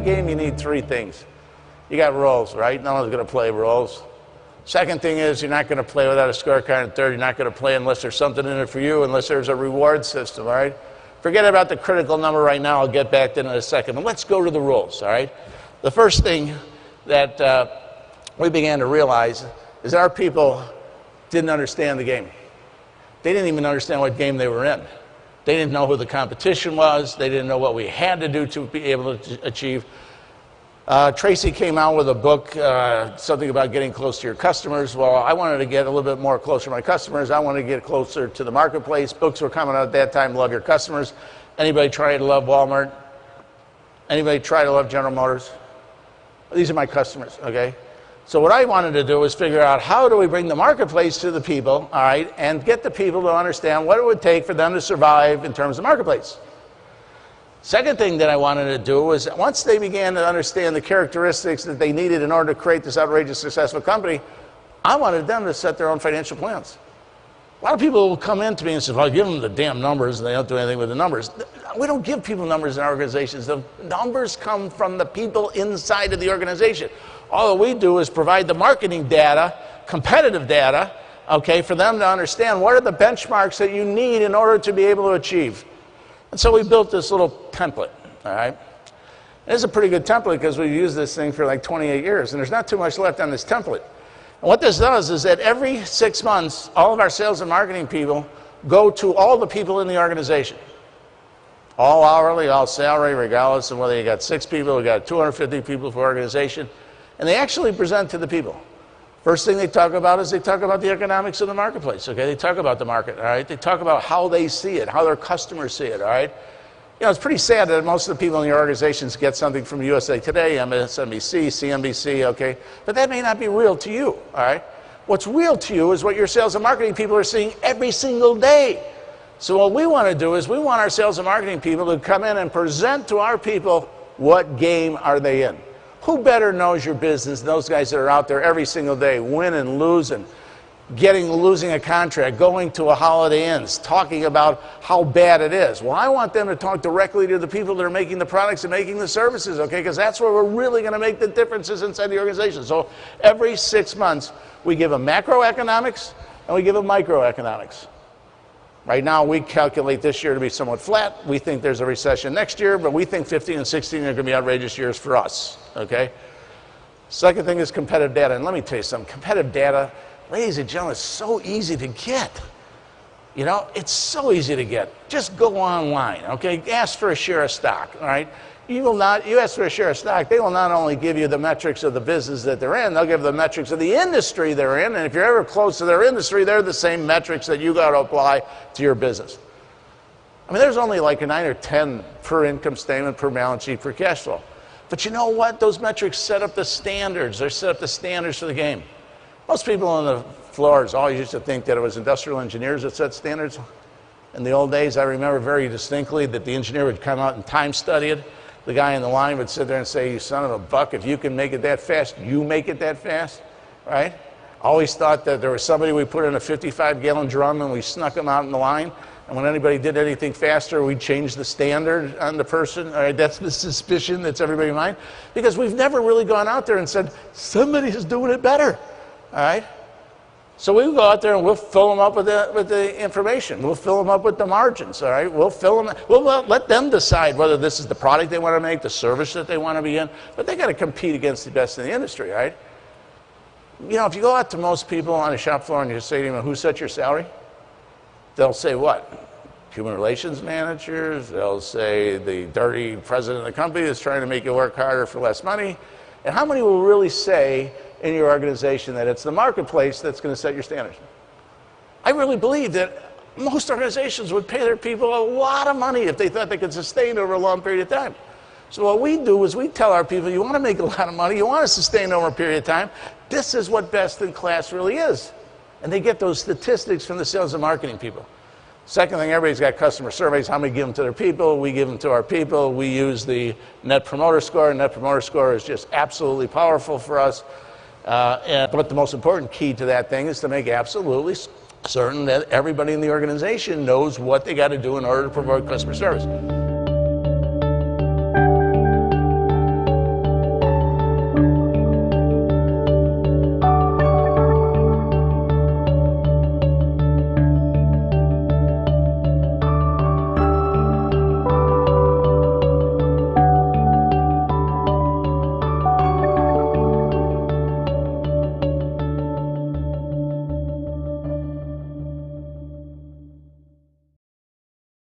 game, you need three things. You got roles, right? No one's going to play roles. Second thing is you're not going to play without a scorecard. And third, you're not going to play unless there's something in it for you, unless there's a reward system, all right? Forget about the critical number right now. I'll get back to it in a second. But let's go to the rules, all right? The first thing that we began to realize is that our people didn't understand the game. They didn't even understand what game they were in. They didn't know who the competition was. They didn't know what we had to do to be able to achieve. Tracy came out with a book, something about getting close to your customers. Well, I wanted to get a little bit more closer to my customers. I wanted to get closer to the marketplace. Books were coming out at that time, Love Your Customers. Anybody try to love Walmart? Anybody try to love General Motors? These are my customers, okay? So what I wanted to do was figure out how do we bring the marketplace to the people, all right, and get the people to understand what it would take for them to survive in terms of marketplace. Second thing that I wanted to do was once they began to understand the characteristics that they needed in order to create this outrageous successful company, I wanted them to set their own financial plans. A lot of people will come in to me and say, well, I give them the damn numbers and they don't do anything with the numbers. We don't give people numbers in our organizations. The numbers come from the people inside of the organization. All that we do is provide the marketing data, competitive data, okay, for them to understand what are the benchmarks that you need in order to be able to achieve. And so we built this little template, all right? It's a pretty good template because we've used this thing for like 28 years, and there's not too much left on this template. And what this does is that every 6 months, all of our sales and marketing people go to all the people in the organization. All hourly, all salary, regardless of whether you got 6 people, we got 250 people for organization. And they actually present to the people. First thing they talk about is they talk about the economics of the marketplace, okay? They talk about the market, all right? They talk about how they see it, how their customers see it, all right? You know, it's pretty sad that most of the people in your organizations get something from USA Today, MSNBC, CNBC, okay? But that may not be real to you, all right? What's real to you is what your sales and marketing people are seeing every single day. So what we want to do is we want our sales and marketing people to come in and present to our people what game are they in. Who better knows your business than those guys that are out there every single day, winning, losing, losing a contract, going to a Holiday Inns, talking about how bad it is. Well, I want them to talk directly to the people that are making the products and making the services, okay? Because that's where we're really going to make the differences inside the organization. So every 6 months, we give them macroeconomics and we give them microeconomics. Right now, we calculate this year to be somewhat flat. We think there's a recession next year, but we think 15 and 16 are going to be outrageous years for us, okay? Second thing is competitive data. And let me tell you something. Competitive data, ladies and gentlemen, is so easy to get. You know, it's so easy to get. Just go online, okay? Ask for a share of stock, all right? You ask for a share of stock, they will not only give you the metrics of the business that they're in, they'll give the metrics of the industry they're in, and if you're ever close to their industry, they're the same metrics that you got to apply to your business. I mean, there's only like 9 or 10 per income statement, per balance sheet, per cash flow. But you know what? Those metrics set up the standards. They set up the standards for the game. Most people on the floors always used to think that it was industrial engineers that set standards. In the old days, I remember very distinctly that the engineer would come out and time study it. The guy in the line would sit there and say, you son of a buck, if you can make it that fast, you make it that fast, right? Always thought that there was somebody we put in a 55-gallon drum and we snuck them out in the line. And when anybody did anything faster, we'd change the standard on the person. All right, that's the suspicion that's everybody's mind. Because we've never really gone out there and said, somebody's doing it better, all right? So we go out there and we'll fill them up with the information. We'll fill them up with the margins, all right? We'll let them decide whether this is the product they want to make, the service that they want to be in. But they got to compete against the best in the industry, right? You know, if you go out to most people on the shop floor and you say to them, who set your salary? They'll say what? Human relations managers. They'll say the dirty president of the company is trying to make you work harder for less money. And how many will really say in your organization that it's the marketplace that's going to set your standards? I really believe that most organizations would pay their people a lot of money if they thought they could sustain over a long period of time. So what we do is we tell our people, you want to make a lot of money, you want to sustain over a period of time, this is what best in class really is. And they get those statistics from the sales and marketing people. Second thing, everybody's got customer surveys. How many give them to their people? We give them to our people. We use the Net Promoter Score. Net Promoter Score is just absolutely powerful for us. But the most important key to that thing is to make absolutely certain that everybody in the organization knows what they got to do in order to promote customer service.